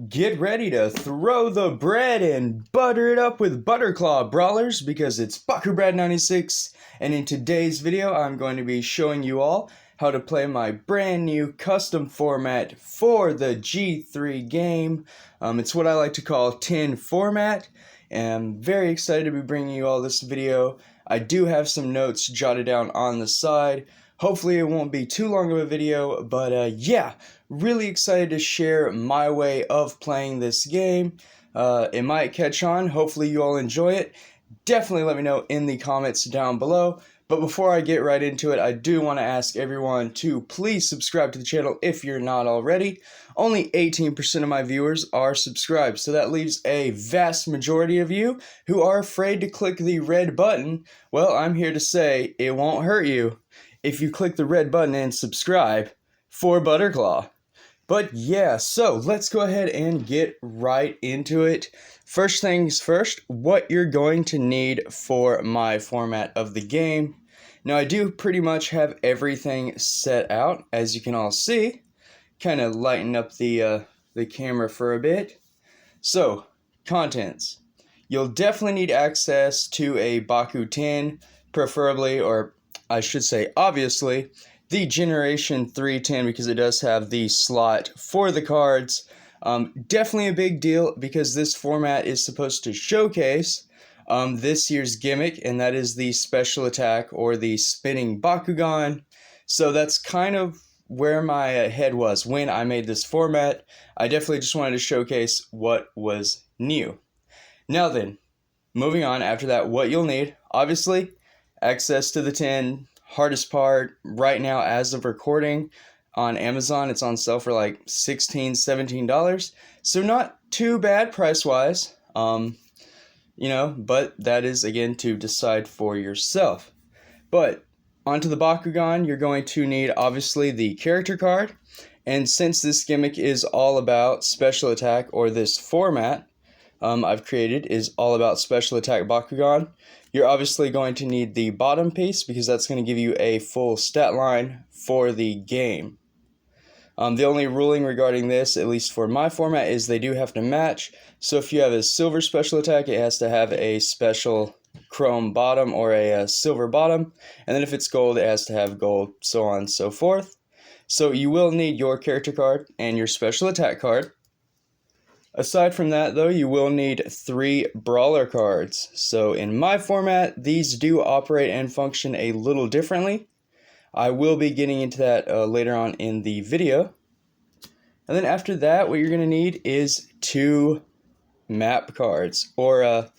Get ready to throw the bread and butter it up with Butterclaw Brawlers because it's BakuBrad96, and in today's video I'm going to be showing you all how to play my brand new custom format for the G3 game. It's what I like to call 10 format, and I'm very excited to be bringing you all this video. I do have some notes jotted down on the side. Hopefully it won't be too long of a video, but yeah, really excited to share my way of playing this game. It might catch on. Hopefully you all enjoy it. Definitely let me know in the comments down below. But before I get right into it, I do want to ask everyone to please subscribe to the channel if you're not already. Only 18% of my viewers are subscribed, so that leaves a vast majority of you who are afraid to click the red button. Well, I'm here to say it won't hurt you if you click the red button and subscribe for Butterclaw. But yeah, so let's go ahead and get right into it. First things first, what you're going to need for my format of the game. Now I do pretty much have everything set out, as you can all see. Kind of lighten up the camera for a bit. So, contents. You'll definitely need access to a Bakugan, preferably, or I should say obviously, the Generation 310 because it does have the slot for the cards. Definitely a big deal because this format is supposed to showcase this year's gimmick, and that is the special attack or the spinning Bakugan. So that's kind of where my head was when I made this format. I definitely just wanted to showcase what was new. Now then, moving on after that, what you'll need, obviously, access to the 10. Hardest part right now as of recording on Amazon, it's on sale for like $16, $17. So not too bad price-wise, but that is again to decide for yourself. But onto the Bakugan, you're going to need obviously the character card. And since this gimmick is all about special attack, or this format I've created is all about special attack Bakugan, you're obviously going to need the bottom piece because that's going to give you a full stat line for the game. The only ruling regarding this, at least for my format, is they do have to match. So if you have a silver special attack, it has to have a special chrome bottom or a silver bottom. And then if it's gold, it has to have gold, so on and so forth. So you will need your character card and your special attack card. Aside from that, though, you will need 3 brawler cards. So in my format, these do operate and function a little differently. I will be getting into that later on in the video. And then after that, what you're going to need is 2 map cards, or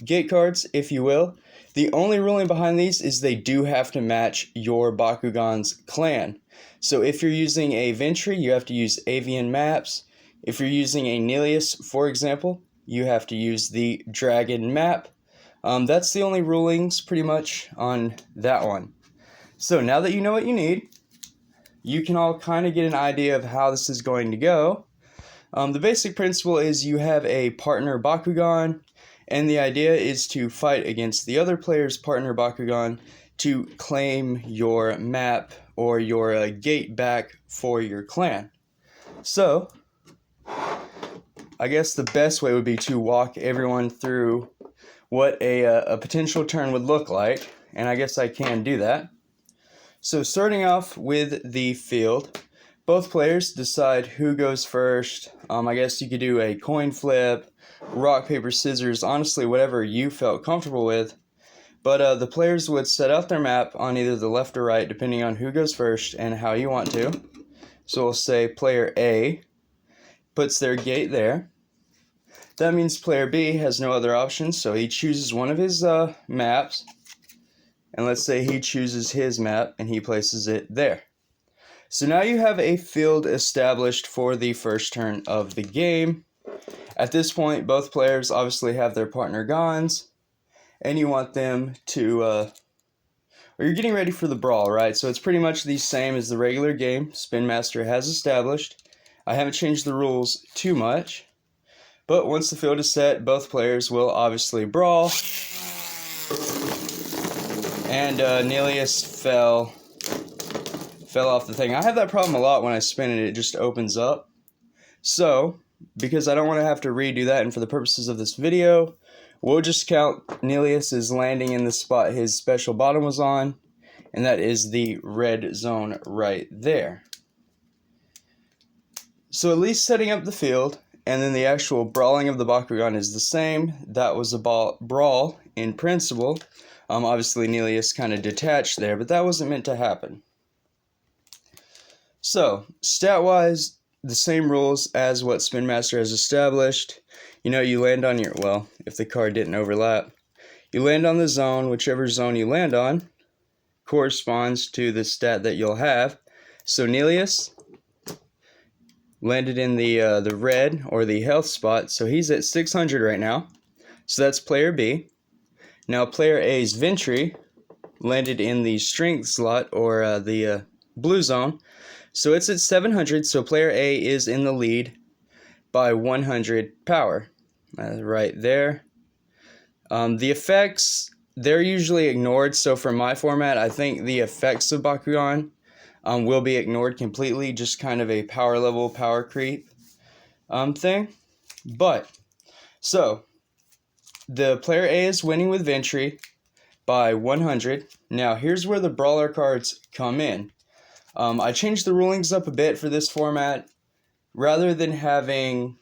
gate cards, if you will. The only ruling behind these is they do have to match your Bakugan's clan. So if you're using a Ventry, you have to use avian maps. If you're using a Nilius, for example, you have to use the Dragon map. That's the only rulings pretty much on that one. So now that you know what you need, you can all kind of get an idea of how this is going to go. The basic principle is you have a partner Bakugan, and the idea is to fight against the other player's partner Bakugan to claim your map or your gate back for your clan. So I guess the best way would be to walk everyone through what a potential turn would look like, and I guess I can do that. So starting off with the field, both players decide who goes first. I guess you could do a coin flip, rock, paper, scissors, honestly whatever you felt comfortable with. But the players would set out their map on either the left or right depending on who goes first and how you want to. So we'll say player A puts their gate there. That means player B has no other options, so he chooses one of his maps, and let's say he chooses his map and he places it there. So now you have a field established for the first turn of the game. At this point, both players obviously have their partner Gons, and you want them to, or you're getting ready for the brawl, right? So it's pretty much the same as the regular game Spin Master has established. I haven't changed the rules too much, but once the field is set, both players will obviously brawl. And Nilius fell off the thing. I have that problem a lot when I spin it, it just opens up. So because I don't want to have to redo that, and for the purposes of this video, we'll just count Nelius as landing in the spot his special bottom was on, and that is the red zone right there. So at least setting up the field, and then the actual brawling of the Bakugan is the same. That was a brawl in principle. Obviously Nelius kind of detached there, but that wasn't meant to happen. So, stat-wise, the same rules as what Spin Master has established. You know, you land on your, well, if the card didn't overlap, you land on the zone. Whichever zone you land on corresponds to the stat that you'll have. So Nelius landed in the red, or the health spot, so he's at 600 right now. So that's player B. Now player A's Ventry landed in the strength slot, or the blue zone, so it's at 700, so player A is in the lead by 100 power. Right there. The effects, they're usually ignored, so for my format, I think the effects of Bakugan will be ignored completely, just kind of a power level, power creep thing. But, so, the player A is winning with Ventry by 100. Now, here's where the brawler cards come in. I changed the rulings up a bit for this format. Rather than having,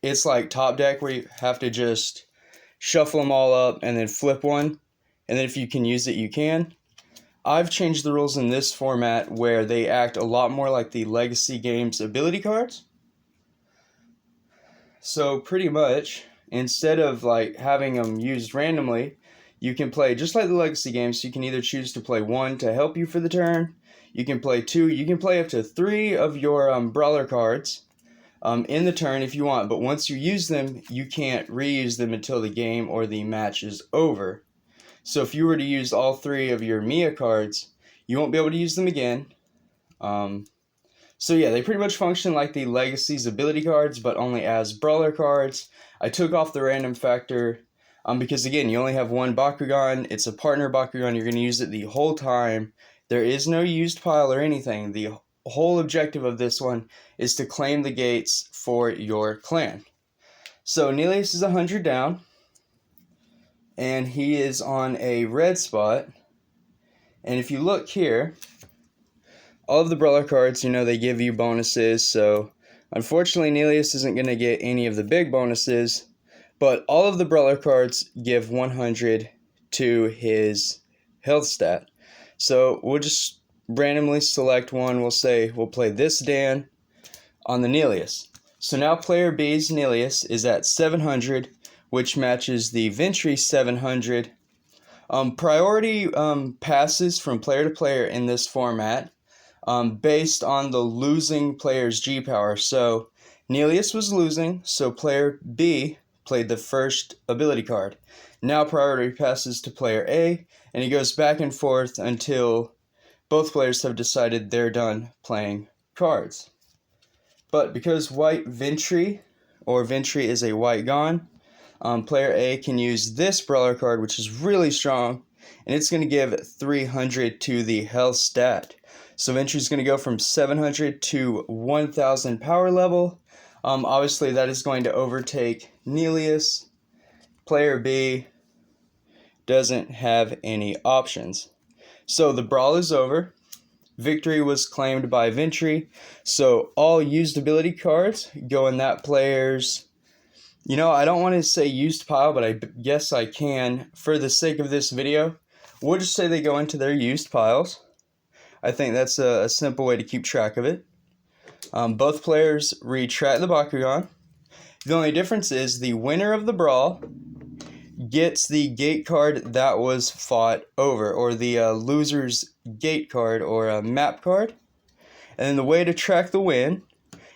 it's like top deck where you have to just shuffle them all up and then flip one, and then if you can use it, you can. I've changed the rules in this format where they act a lot more like the Legacy Games ability cards. So pretty much, instead of like having them used randomly, you can play just like the Legacy Games. So you can either choose to play 1 to help you for the turn. You can play 2. You can play up to 3 of your brawler cards in the turn if you want. But once you use them, you can't reuse them until the game or the match is over. So if you were to use all 3 of your Mia cards, you won't be able to use them again. So yeah, they pretty much function like the Legacy's ability cards, but only as brawler cards. I took off the random factor because again, you only have one Bakugan. It's a partner Bakugan. You're going to use it the whole time. There is no used pile or anything. The whole objective of this one is to claim the gates for your clan. So Nelius is 100 down, and he is on a red spot. And if you look here, all of the brawler cards, you know, they give you bonuses. So unfortunately, Nelius isn't going to get any of the big bonuses, but all of the brawler cards give 100 to his health stat. So we'll just randomly select one. We'll say we'll play this Dan on the Nelius. So now player B's Nelius is at 700, which matches the Ventry 700. Priority passes from player to player in this format based on the losing player's G power. So Nelius was losing, so player B played the first ability card. Now priority passes to player A, and he goes back and forth until both players have decided they're done playing cards. But because white Ventry, or Ventry is a white Gon, player A can use this brawler card, which is really strong, and it's going to give 300 to the health stat. So Ventry is going to go from 700 to 1000 power level. Obviously, that is going to overtake Nelius. Player B doesn't have any options. So the brawl is over. Victory was claimed by Ventry. So all used ability cards go in that player's, you know, I don't want to say used pile, but I guess I can for the sake of this video. We'll just say they go into their used piles. I think that's a simple way to keep track of it. Both players retract the Bakugan. The only difference is the winner of the brawl gets the gate card that was fought over, or the loser's gate card, or a map card. And then the way to track the win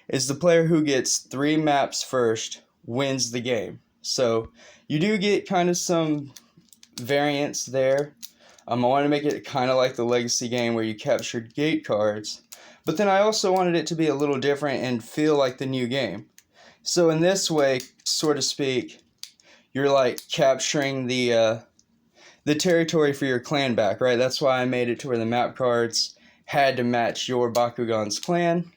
is the player who gets 3 maps first wins the game. So you do get kind of some variance there. I want to make it kind of like the Legacy game where you captured gate cards, but then I also wanted it to be a little different and feel like the new game. So in this way, so to speak, you're like capturing the territory for your clan back, right? That's why I made it to where the map cards had to match your Bakugan's clan.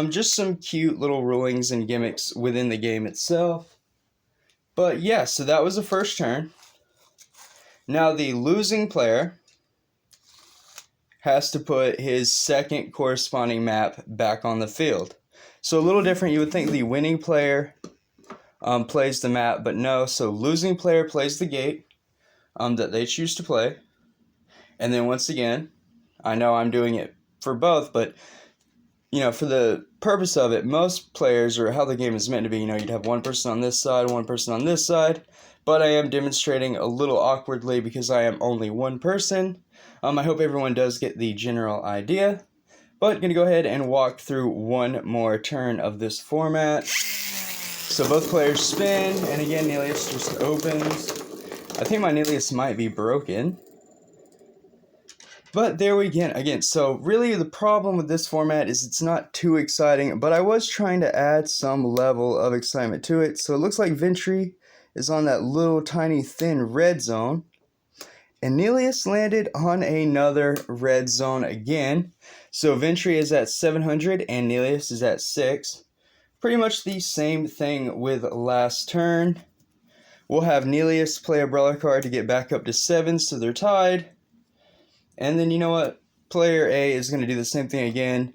Just some cute little rulings and gimmicks within the game itself. But yeah, so that was the first turn. Now the losing player has to put his second corresponding map back on the field. So a little different. You would think the winning player plays the map, but no. So losing player plays the gate that they choose to play. And then once again, I know I'm doing it for both, but you know, for the purpose of it, most players, or how the game is meant to be, you know, you'd have one person on this side, one person on this side, but I am demonstrating a little awkwardly because I am only one person. I hope everyone does get the general idea, but going to go ahead and walk through one more turn of this format. So both players spin, and again, Nelius just opens. I think my Nelius might be broken. But there we go again. So really the problem with this format is it's not too exciting, but I was trying to add some level of excitement to it. So it looks like Ventry is on that little tiny thin red zone. And Nelius landed on another red zone again. So Ventry is at 700 and Nelius is at 6. Pretty much the same thing with last turn. We'll have Nelius play a brawler card to get back up to 7, so they're tied. And then you know what? Player A is going to do the same thing again.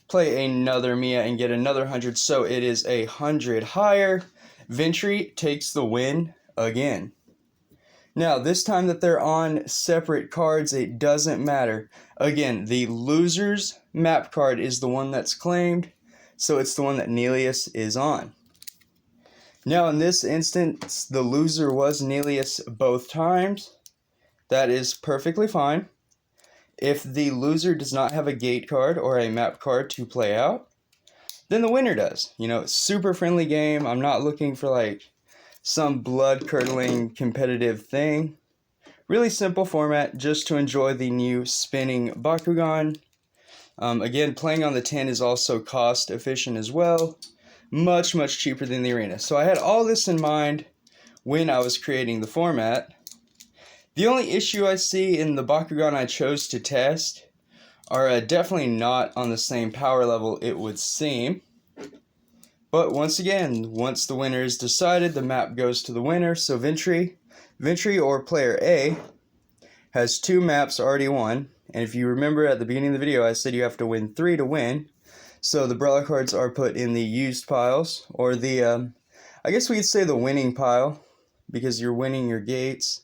Play another Mia and get another 100, so it is 100 higher. Ventry takes the win again. Now, this time that they're on separate cards, it doesn't matter. Again, the loser's map card is the one that's claimed, so it's the one that Nelius is on. Now, in this instance, the loser was Nelius both times. That is perfectly fine. If the loser does not have a gate card or a map card to play out, then the winner does. You know, super friendly game. I'm not looking for like some blood-curdling competitive thing. Really simple format just to enjoy the new spinning Bakugan. Again, playing on the 10 is also cost efficient as well. Much, much cheaper than the arena. So I had all this in mind when I was creating the format. The only issue I see in the Bakugan I chose to test are definitely not on the same power level it would seem. But once again, once the winner is decided, the map goes to the winner. So Ventry or player A has 2 maps already won. And if you remember at the beginning of the video, I said you have to win 3 to win. So the brawler cards are put in the used piles, or the, I guess we could say the winning pile, because you're winning your gates.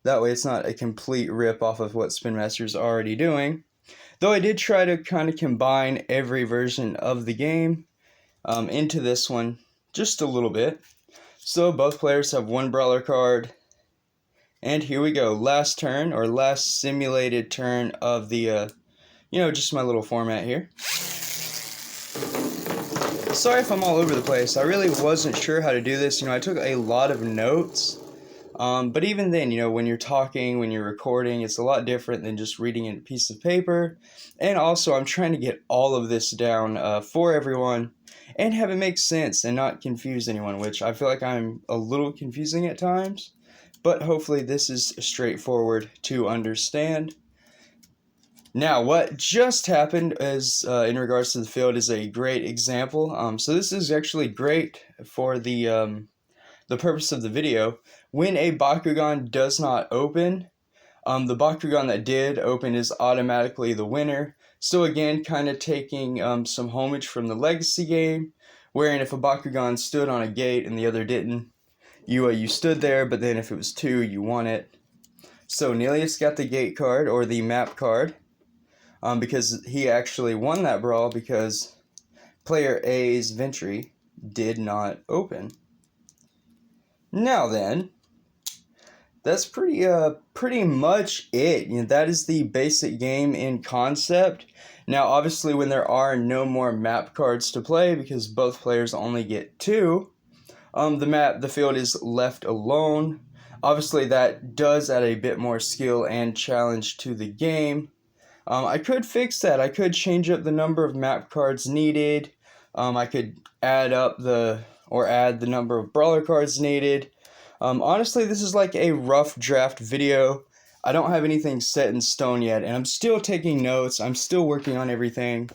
That way it's not a complete rip off of what Spin Master's already doing. Though I did try to kind of combine every version of the game into this one just a little bit. So both players have 1 brawler card. And here we go. Last turn, or last simulated turn of the, just my little format here. Sorry if I'm all over the place. I really wasn't sure how to do this. I took a lot of notes. But even then, when you're talking, when you're recording, it's a lot different than just reading a piece of paper. And also, I'm trying to get all of this down for everyone and have it make sense and not confuse anyone, which I feel like I'm a little confusing at times. But hopefully this is straightforward to understand. Now, what just happened is, in regards to the field, is a great example. So this is actually great for the purpose of the video. When a Bakugan does not open, the Bakugan that did open is automatically the winner. So again, kind of taking some homage from the Legacy game, wherein if a Bakugan stood on a gate and the other didn't, you stood there, but then if it was 2, you won it. So Nelius got the gate card, or the map card, because he actually won that brawl because player A's Ventry did not open. Now then, that's pretty much it. That is the basic game in concept. Now, obviously, when there are no more map cards to play, because both players only get 2, the field is left alone. Obviously, that does add a bit more skill and challenge to the game. I could fix that. I could change up the number of map cards needed. I could add the number of brawler cards needed. Honestly, this is like a rough draft video. I don't have anything set in stone yet, and I'm still taking notes. I'm still working on everything.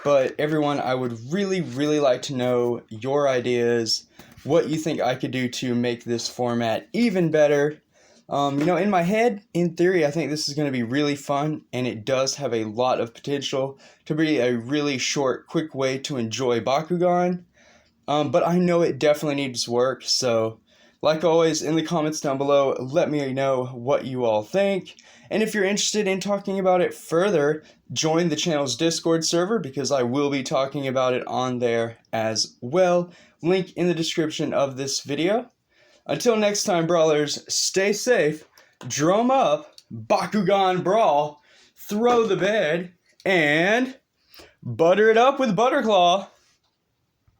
But everyone, I would really, really like to know your ideas, what you think I could do to make this format even better. In my head, in theory, I think this is going to be really fun, and it does have a lot of potential to be a really short, quick way to enjoy Bakugan. But I know it definitely needs work, so like always, in the comments down below, let me know what you all think. And if you're interested in talking about it further, join the channel's Discord server because I will be talking about it on there as well. Link in the description of this video. Until next time, brawlers, stay safe, drum up, Bakugan brawl, throw the bed, and butter it up with Butterclaw.